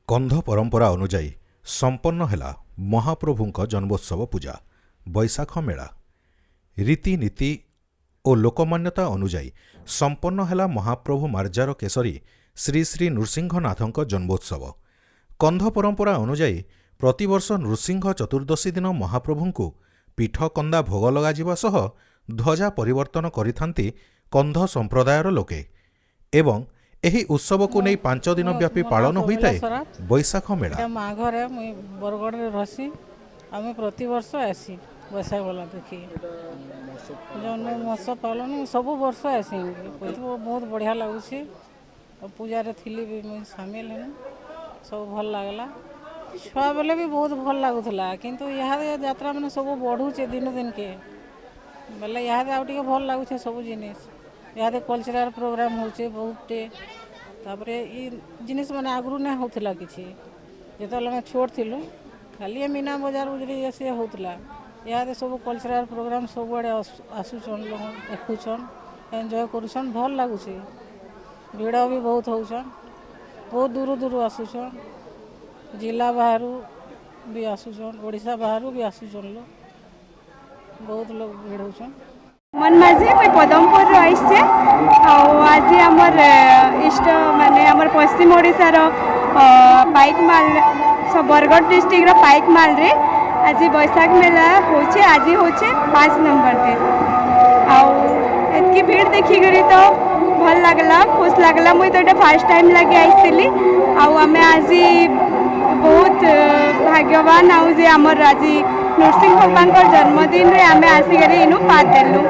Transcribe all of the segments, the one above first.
कंध परंपरा अनुजाई संपन्न हैला महाप्रभुंक जन्मोत्सव पूजा बैशाख मेला रीतिनीति और लोकमान्यता अनुजाई संपन्न हैला महाप्रभु मार्जार केसरी श्री श्री नृसिंहनाथंक जन्मोत्सव। कंध परंपरा अनुजाई प्रतिवर्ष नृसिंह चतुर्दशी दिन महाप्रभुंकु पीठ कंदा भोग लगाजिबा सह ध्वजा परिवर्तन करिथांती कंध संप्रदायर लोके एवं एही उत्सव को नहीं 5 दिन व्यापी पालन होता है बैशाख मेला। माँ घरे मुई बरगढ़ रही आम प्रत वर्ष आसी बैशाख मेला देखी जन्म महोत्सव पालन सब वर्ष आसी बहुत बढ़िया लगुच पूजा थी भी मुई सामिल है सब भल लगला छुआ बेले भी बहुत भल लगुला किंतु यहाँ यात्रा मैंने सब बढ़ुचे दिन दिन के बेले यहाँ आगे भल लगुचे सब जिनिस यहाँ कल्चरल प्रोग्राम होचे बहुते तापरे ये जिनिस मैंने आगु ना होता किसी जो छोट थिलु खाली मीना बजार उजरी से होता यहाँ सब कल्चरल प्रोग्राम सब आड़े आसुचन लोग देखुचन एंजॉय करुचन भल लगुच भिड़ भी बहुत होचन बहुत दूर दूर आसुचन जिला बाहर भी आसुचन ओडिशा बाहर भी आसुचन लोग बहुत लोग भिड़ होचन मन माझे मैं पदमपुर आइसे आज आमर इष्ट माने आमर पश्चिम ओडिशार पाइकमाल बरगढ़ डिस्ट्रिक्ट पाइकमाल रे आज बैशाख मेला होचे आज होचे 5 नंबर दिन आतकी भीड़ देखी करी तो भल लगला खुश लगला मुई तो फर्स्ट टाइम लगे आईली आमे आज बहुत भाग्यवान आउ जे आमर आज नृसिंह भगवान को जन्मदिन रे आमे आसिक इनु पात देलु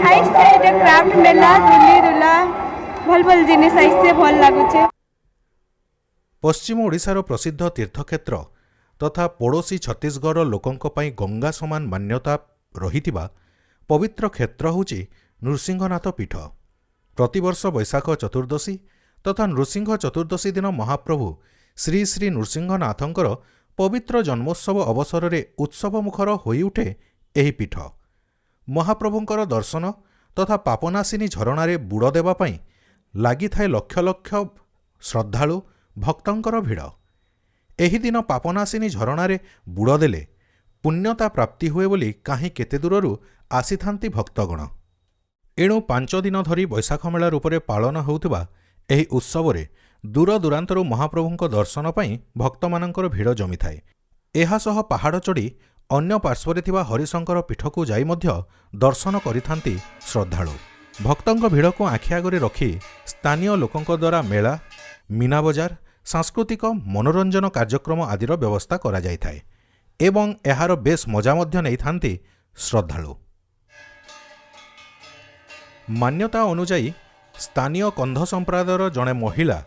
आइसे क्राफ्ट मेला दुली दुला भल भल जिनिस आइसे भल लागुचे। पश्चिम ओडिशार प्रसिद्ध तीर्थक्षेत्र तथा पड़ोशी छत्तीसगढ़ लोकंक पई गंगा समान मान्यता रहितिबा पवित्र क्षेत्र होची नृसिंहनाथ पीठ। प्रतिवर्ष बैशाख चतुर्दशी तथा नृसिंह चतुर्दशी दिन महाप्रभु श्री श्री नृसिंहनाथंकर पवित्र जन्मोत्सव अवसर में उत्सव मुखर होई उठे एही पीठ। महाप्रभुंकर दर्शन तथा पापनाशिनी झरणार बुड़ देवाई लगी थाए लक्ष लक्ष श्रद्धालु भक्तंकर भिड़। एही दिन पापनाशिनी झरणार बुड़ देले पुण्यता प्राप्ति हुए बोली काहीं केते दूररू आसीथांती भक्तगण। एणु 5 दिन धरी बैशाख मेला रूपरे पालन होउथिबा एही उत्सव रे दूर दूरांतरू महाप्रभुंक दर्शन पाई भक्तमानंकर भिड़ जमी थाए। एहा सह पहाड़ चढ़ी अन्य पार्श्वरे थिबा हरिशंकर पीठकू जाई मध्य दर्शन करिथांती श्रद्धालु। भक्तंक भिड़ को आखि आगरे रखी स्थानीय लोकंक द्वारा मेला मीना बजार सांस्कृतिक मनोरंजन कार्यक्रम आदिर व्यवस्था करा जाय थाए एवं एहार बेस मजा मध्य नै थांती श्रद्धालु। मान्यता अनुजाई स्थानीय कंध संप्रदायर जड़े महिला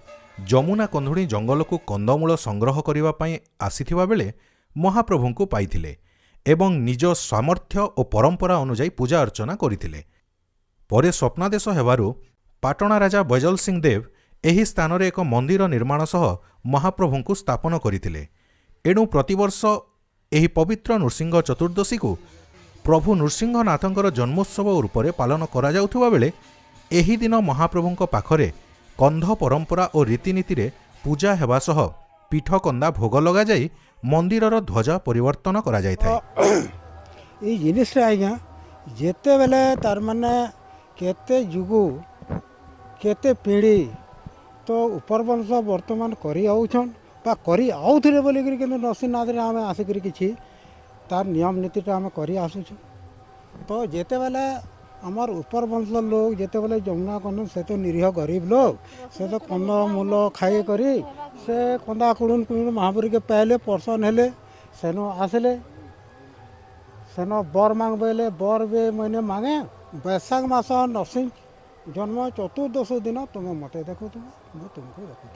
जमुना कंधुणी जंगल को कंदमूल संग्रह करने आसीथिबा बेले महाप्रभुंकु पाइथिले एवं निज सामर्थ्य और परंपरा अनुजाई पूजा अर्चना करिथिले। परे स्वप्नादेश हेबारु पाटणा राजा बैजल सिंह देव एही स्थान रे एक मंदिर निर्माण सह महाप्रभुंकु स्थापन करिथिले। एणु प्रतिवर्ष एही पवित्र नृसिंह चतुर्दशी को प्रभु नृसिंहनाथंकर जन्मोत्सव रूपरे पालन करा जाउथुबा बेले एही दिन महाप्रभुंक पाखरे कंध परंपरा और रीतिनीति रे पूजा हेबा सह पीठ कंदा भोग लगा जाई मंदिरर ध्वजा परिवर्तन करा जाय थाए। ई जिनिस आज्ञा जेते बेले तार माने केते जुगु केते पीढ़ी तो ऊपर वंश वर्तमान करी आउछन बा करी आउथरे बोली कि नरसिंहनाथ रे आमे आसिक किछि तार नियम नीतिटा आमे करी आसुछु। तो जेते बेले आमर ऊपर वंश लोग जेते बेले जमुना कन से तो निरीह गरीब लोग से तो कंद मूल खाई करी से कंदा कुड़ुन कुड़ुन महापुरी के पहले पर्सन हेले सेनो आसले सेनो बर मांग बेले बर बे मैंने मांगे बैशाख मास नरसिंह जन्म चतुर्दश दिन तुम्हें मत देखु तुम तुमको देखु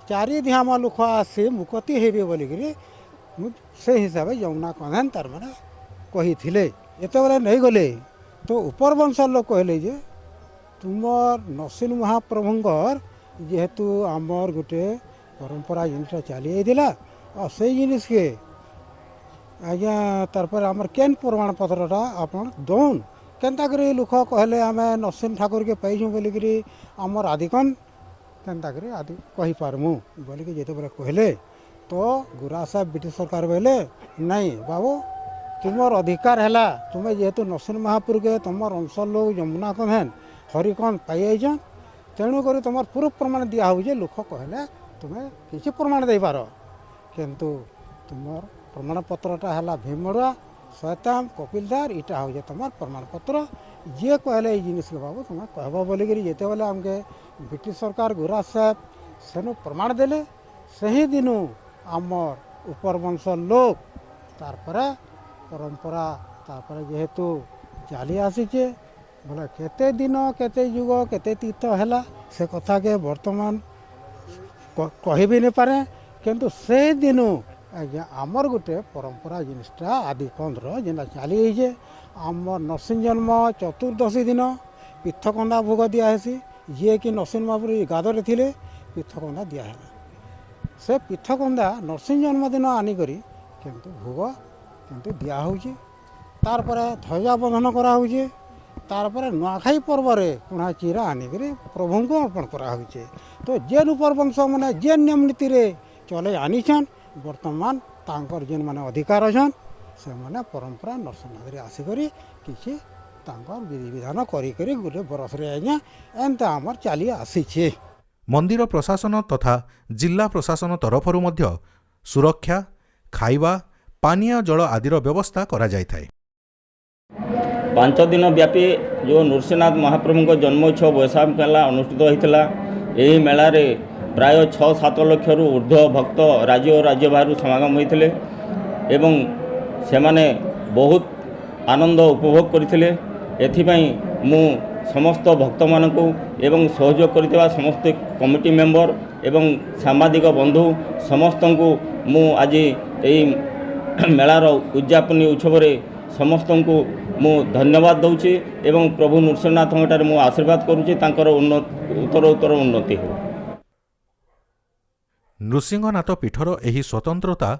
4 धियामा लुख आसी मुकति हेबे बोलिकी से हिसाब से जमुना कंधन तार मैंने कही थे एत बेले नहीं गले तो ऊपर वंश लोग कहले जे तुमर नरसिंह महाप्रभुंर जेहेतु आमर गोटे परंपरा जिनटा चली आईला और से जिनिस के आज्ञा तार आमर केन प्रमाण पत्रटा आपन दौन କେନ୍ତା କରି ଲୋକ କହିଲେ ଆମେ ନରସିଂହ ଠାକୁରକେ ପାଇଛୁ ବୋଲିକିରି ଆମର ଆଦିକନ୍ କେନ୍ତା କରି ଆଦି କହିପାରମୁ ବୋଲିକି ଯେତେବେଳେ କହିଲେ ତ ଗୁରା ସାହେବ ବ୍ରିଟିଶ ସରକାର କହିଲେ ନାଇଁ ବାବୁ ତୁମର ଅଧିକାର ହେଲା ତୁମେ ଯେହେତୁ ନରସିଂହ ମହାପୁରକେ ତୁମର ଅଂଶର ଲୋକ ଯମୁନା କନ୍ଧେନ୍ ହରିକନ୍ଦ ପାଇଯାଇଛନ୍ ତେଣୁକରି ତୁମର ପୁରୁଷ ପ୍ରମାଣ ଦିଆହେଉଛି ଲୋକ କହିଲେ ତୁମେ କିଛି ପ୍ରମାଣ ଦେଇପାର କିନ୍ତୁ ତୁମର ପ୍ରମାଣପତ୍ରଟା ହେଲା ଭୀମମଡ଼ୁଆ ଶୈତାମ କପିଲଦାର ଇଟା ହେଉଛି ତୁମର ପ୍ରମାଣପତ୍ର ଯିଏ କହିଲେ ଏଇ ଜିନିଷକେ ବାବୁ ତୁମେ କହିବ ବୋଲିକିରି ଯେତେବେଳେ ଆମକେ ବ୍ରିଟିଶ ସରକାର ଗୁରା ସାହେବ ସେନୁ ପ୍ରମାଣ ଦେଲେ ସେହି ଦିନୁ ଆମର ଉପରବଂଶ ଲୋକ ତାରପରେ ପରମ୍ପରା ତାପରେ ଯେହେତୁ ଚାଲି ଆସିଛେ ବୋଲେ କେତେ ଦିନ କେତେ ଯୁଗ କେତେ ତୀର୍ଥ ହେଲା ସେ କଥାକେ ବର୍ତ୍ତମାନ କହିବି ନାଇପାରେ କିନ୍ତୁ ସେ ଦିନୁ ଆଜ୍ଞା ଆମର ଗୋଟେ ପରମ୍ପରା ଜିନିଷଟା ଆଦିକନ୍ଦର ଯେନ୍ଟା ଚାଲି ଯାଇଛେ ଆମର ନରସିଂହ ଜନ୍ମ ଚତୁର୍ଦ୍ଦଶୀ ଦିନ ପିଠକନ୍ଦା ଭୋଗ ଦିଆହେସି ଯିଏକି ନରସିଂହ ମହାପୁର ଗାଦରେ ଥିଲେ ପିଠକନ୍ଦା ଦିଆହେଲା ସେ ପିଠକନ୍ଦା ନରସିଂହ ଜନ୍ମଦିନ ଆନିକରି କିନ୍ତୁ ଭୋଗ କିନ୍ତୁ ଦିଆହେଉଛି ତାପରେ ଧ୍ୱଜା ବନ୍ଧନ କରାହେଉଛି ତାପରେ ନୂଆଖାଇ ପର୍ବରେ କୁଣା ଚିରା ଆନିକରି ପ୍ରଭୁଙ୍କୁ ଅର୍ପଣ କରାହେଉଛି ତ ଯେନ୍ ଉପରବଂଶ ମାନେ ଯେନ୍ ନିୟମ ନୀତିରେ ଚଲେଇ ଆନିଛନ୍ ବର୍ତ୍ତମାନ ତାଙ୍କର ଯେନ୍ମାନେ ଅଧିକାର ଅଛନ୍ ସେମାନେ ପରମ୍ପରା ନରସିଂହନାଥରେ ଆସିକରି କିଛି ତାଙ୍କର ବିଧିବିଧାନ କରିକରି ଗୋଟେ ବରଷରେ ଆଜ୍ଞା ଏନ୍ତା ଆମର ଚାଲି ଆସିଛେ। ମନ୍ଦିର ପ୍ରଶାସନ ତଥା ଜିଲ୍ଲା ପ୍ରଶାସନ ତରଫରୁ ମଧ୍ୟ ସୁରକ୍ଷା ଖାଇବା ପାନୀୟ ଜଳ ଆଦିର ବ୍ୟବସ୍ଥା କରାଯାଇଥାଏ। 5 दिन व्यापी जो नृसिंहनाथ महाप्रभु जन्म उत्सव वैशाख मेला अनुष्ठित होता यही मेला रे प्राय 6-7 लाख ऊर्ध्व भक्त राज्य और राज्य बाहर समागम होते एवं से माने बहुत आनंद उपभोग करते एथिपाई मु समस्त भक्त मानक एवं सहयोग करथिबा समस्त कमिटी मेंबर एवं सामाजिक बंधु समस्त को मु आज यही मेलार उद्यापनी उत्सव समस्त को मु धन्यवाद दूची एवं प्रभु नृसिंहनाथ मु आशीर्वाद करुची तांकर उत्तर उन्नति हो। नृसिंहनाथ पीठर एही स्वतंत्रता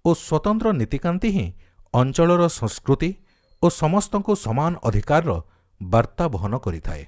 और स्वतंत्र नीतिकांति ही अंचलर संस्कृति और समस्तंकु समान अधिकार बार्ता बहन करिथाए।